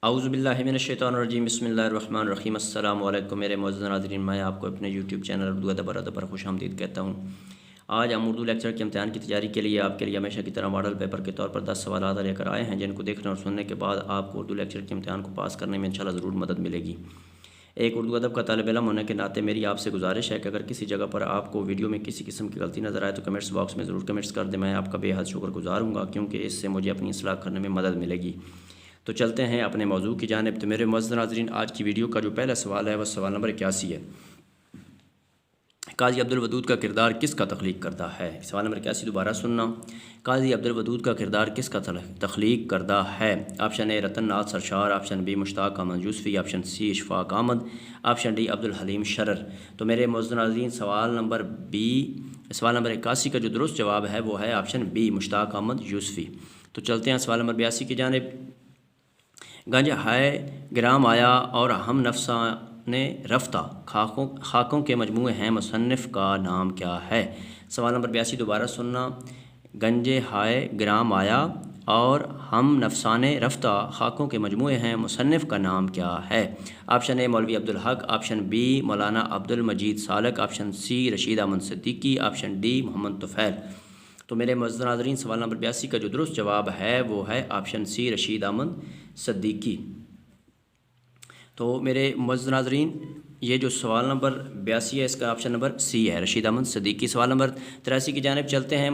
اعوذ باللہ من الشیطان الرجیم، بسم اللہ الرحمن الرحیم۔ السلام علیکم میرے معزز ناظرین، میں آپ کو اپنے یوٹیوب چینل اردو ادب پر خوش آمدید کہتا ہوں۔ آج ہم اردو لیکچر کے امتحان کی تیاری کے لیے آپ کے لیے ہمیشہ کی طرح ماڈل پیپر کے طور پر 10 سوالات لے کر آئے ہیں، جن کو دیکھنے اور سننے کے بعد آپ کو اردو لیکچر کے امتحان کو پاس کرنے میں انشاءاللہ ضرور مدد ملے گی۔ ایک اردو ادب کا طالب علم ہونے کے ناطے میری آپ سے گزارش ہے کہ اگر کسی جگہ پر آپ کو ویڈیو میں کسی قسم کی غلطی نظر آئے تو کمنٹس باکس میں ضرور کمنٹس کر دیں، میں آپ کا بے حد شکر گزار ہوں گا، کیونکہ اس سے مجھے اپنی اصلاح کرنے میں مدد ملے گی۔ تو چلتے ہیں اپنے موضوع کی جانب۔ تو میرے معزز ناظرین، آج کی ویڈیو کا جو پہلا سوال ہے وہ سوال نمبر 81 ہے۔ قاضی عبدالودود کا کردار کس کا تخلیق کرتا ہے؟ سوال نمبر 81 دوبارہ سننا۔ قاضی عبدالودود کا کردار کس کا تخلیق کرتا ہے؟ آپشن اے Ratan Nath Sarshar, option B Mushtaq Ahmad Yusufi, option C Ashfaq Ahmad, option D Abdul Halim Sharar. تو میرے معزز ناظرین، سوال نمبر 81 کا جو درست جواب ہے وہ ہے آپشن بی مشتاق احمد یوسفی۔ تو چلتے ہیں سوال نمبر 82 کی جانب۔ گنج ہے گرام آیا اور ہم نفسان رفتہ خاکوں کے مجموعے ہیں، مصنف کا نام کیا ہے؟ سوال نمبر 82 دوبارہ سننا۔ گنج ہائے گرام آیا اور ہم نفسان رفتہ خاکوں کے مجموعے ہیں، مصنف کا نام کیا ہے؟ آپشن اے مولوی Abdul Haq, option B Maulana Abdul Majeed Salik, option C Rashid Ahmed Siddiqui, option D Muhammad Tufail. تو میرے معزز ناظرین، سوال نمبر 82 کا جو درست جواب ہے وہ ہے آپشن سی رشید احمد صدیقی۔ تو میرے معزز ناظرین، یہ جو سوال نمبر 82 ہے اس کا آپشن نمبر سی ہے، رشید احمد صدیقی۔ سوال نمبر 83 کی جانب چلتے ہیں۔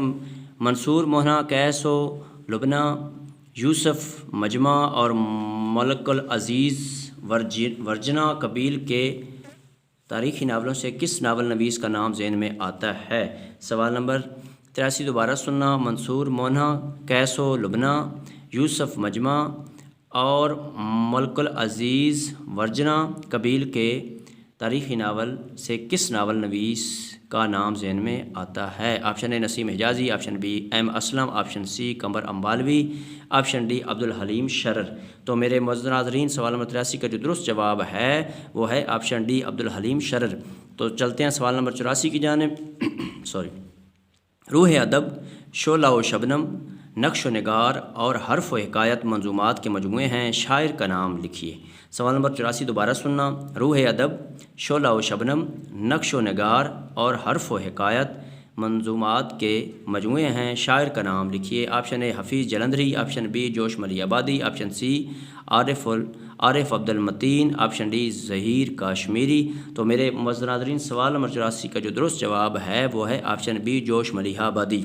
منصور موہنا قیس و لبنہ، یوسف مجمع اور ملک العزیز ورجنا قبیل کے تاریخی ناولوں سے کس ناول نویس کا نام ذہن میں آتا ہے؟ سوال نمبر 83 دوبارہ سننا۔ منصور موہنا قیس و لبنہ، یوسف مجمع اور ملک العزیز ورجنا قبیل کے تاریخی ناول سے کس ناول نویس کا نام ذہن میں آتا ہے؟ Option A Naseem Hijazi, option B M Aslam, option C Qamar Ambalvi, option D Abdul Halim Sharar. تو میرے معزز ناظرین، سوال نمبر 83 کا جو درست جواب ہے وہ ہے آپشن ڈی عبدالحلیم شرر۔ تو چلتے ہیں سوال نمبر 84 کی جانب۔ روح ادب، شعلہ و شبنم، نقش و نگار اور حرف و حکایت منظومات کے مجموعے ہیں، شاعر کا نام لکھیے۔ سوال نمبر 84 دوبارہ سننا۔ روح ادب، شعلہ و شبنم، نقش و نگار اور حرف و حکایت منظومات کے مجموعے ہیں، شاعر کا نام لکھیے۔ آپشن اے حفیظ جلندھری، آپشن بی جوش ملی آبادی، آپشن سی عارف عبد المتین، آپشن ڈی ظہیر کاشمیری۔ تو میرے معزز ناظرین، سوال نمبر 84 کا جو درست جواب ہے وہ ہے آپشن بی جوش ملیح آبادی۔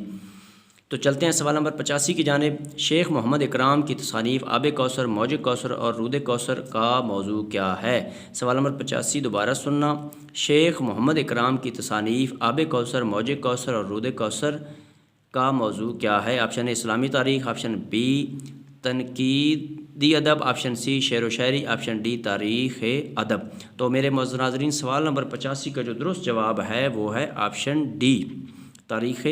تو چلتے ہیں سوال نمبر 85 کی جانب۔ شیخ محمد اکرام کی تصانیف آب کوثر، موج کوثر اور رود کوثر کا موضوع کیا ہے؟ سوال نمبر 85 دوبارہ سننا۔ شیخ محمد اکرام کی تصانیف آب کوثر، موج کوثر اور رود کوثر کا موضوع کیا ہے؟ آپشن اے اسلامی تاریخ، آپشن بی تنقیدی ادب، آپشن سی شعر و شاعری، آپشن ڈی تاریخ ادب۔ تو میرے معزز ناظرین، سوال نمبر 85 کا جو درست جواب ہے وہ ہے آپشن ڈی تاریخ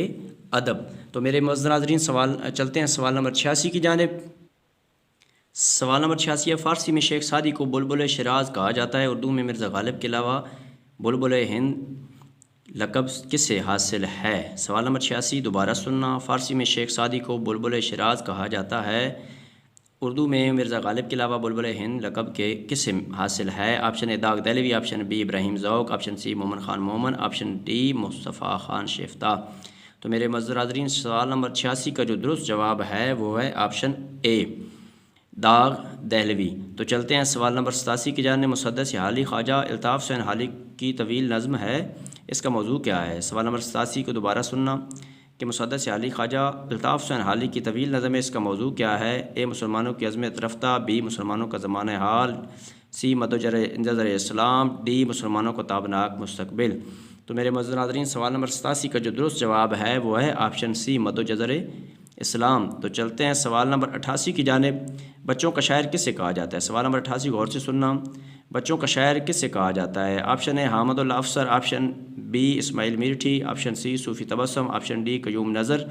ادب۔ تو میرے معزز ناظرین، چلتے ہیں سوال نمبر 86 کی جانب۔ سوال نمبر 86 ہے۔ فارسی میں شیخ سعدی کو بلبل شیراز کہا جاتا ہے، اردو میں مرزا غالب کے علاوہ بلبل ہند لقب کس سے حاصل ہے؟ سوال نمبر 86 دوبارہ سننا۔ فارسی میں شیخ سعدی کو بلبل شیراز کہا جاتا ہے، اردو میں مرزا غالب کے علاوہ بلبل ہند لقب کے کس سے حاصل ہے؟ آپشن اے داغ دہلوی، آپشن بی ابراہیم ذوق، آپشن سی مومن خان مومن، آپشن ڈی مصطفیٰ خان شیفتہ۔ تو میرے معزز ناظرین، سوال نمبر 86 کا جو درست جواب ہے وہ ہے آپشن اے داغ دہلوی۔ تو چلتے ہیں سوال نمبر 87 کی جانب۔ مسدس حالی خواجہ الطاف حسین حالی کی طویل نظم ہے، اس کا موضوع کیا ہے؟ سوال نمبر 87 کو دوبارہ سننا کہ مسدس حالی خواجہ الطاف حسین حالی کی طویل نظم ہے، اس کا موضوع کیا ہے؟ اے مسلمانوں کی عظمت رفتہ، بی مسلمانوں کا زمانہ حال، سی مد نظر اسلام، ڈی مسلمانوں کو تابناک مستقبل۔ تو میرے معزز ناظرین، سوال نمبر 87 کا جو درست جواب ہے وہ ہے آپشن سی مد و جزر اسلام۔ تو چلتے ہیں سوال نمبر 88 کی جانب۔ بچوں کا شاعر کس سے کہا جاتا ہے؟ سوال نمبر 88 غور سے سننا۔ بچوں کا شاعر کس سے کہا جاتا ہے؟ آپشن اے حامد اللہ افسر، آپشن بی اسماعیل میرٹھی، آپشن سی صوفی تبسم، آپشن ڈی قیوم نظر۔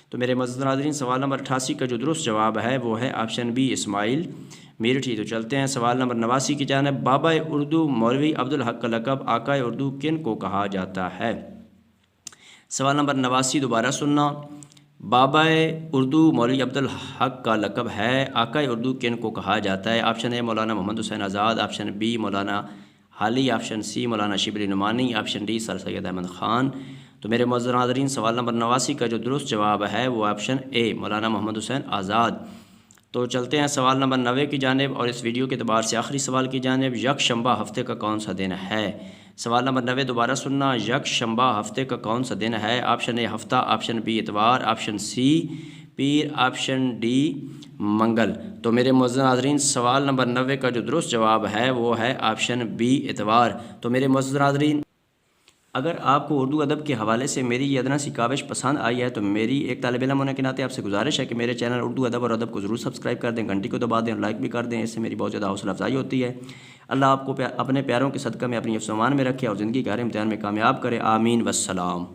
تو میرے معزز ناظرین، سوال نمبر 88 کا جو درست جواب ہے وہ ہے آپشن بی اسماعیل میرٹھی۔ تو چلتے ہیں سوال نمبر 89 کی جانب۔ بابا اردو مولوی عبدالحق کا لقب آقائے اردو کن کو کہا جاتا ہے؟ سوال نمبر 89 دوبارہ سننا بابا اردو مولوی عبدالحق کا لقب ہے؟ آقا اردو کن کو کہا جاتا ہے؟ آپشن اے مولانا محمد حسین آزاد، آپشن بی مولانا حالی، آپشن سی مولانا شبلی نعمانی، آپشن ڈی سر سید احمد خان۔ تو میرے معزز ناظرین، سوال نمبر 89 کا جو درست جواب ہے وہ آپشن اے مولانا محمد حسین آزاد۔ تو چلتے ہیں سوال نمبر 90 کی جانب، اور اس ویڈیو کے اعتبار سے آخری سوال کی جانب۔ یک شنبہ ہفتے کا کون سا دن ہے؟ سوال نمبر 90 دوبارہ سننا، یک شنبہ ہفتے کا کون سا دن ہے؟ آپشن اے ہفتہ، آپشن بی اتوار، آپشن سی پیر، آپشن ڈی منگل۔ تو میرے معزز ناظرین، سوال نمبر 90 کا جو درست جواب ہے وہ ہے آپشن بی اتوار۔ تو میرے معزز ناظرین، اگر آپ کو اردو ادب کے حوالے سے میری یہ ادنا سی کاوش پسند آئی ہے تو میری ایک طالب علم ہونے کے ناطے آپ سے گزارش ہے کہ میرے چینل اردو ادب اور ادب کو ضرور سبسکرائب کر دیں، گھنٹی کو دبا دیں اور لائک بھی کر دیں، اس سے میری بہت زیادہ حوصلہ افزائی ہوتی ہے۔ اللہ آپ کو اپنے پیاروں کے صدقہ میں اپنی حفظ و امان میں رکھے اور زندگی کے ہر امتحان میں کامیاب کرے، آمین والسلام۔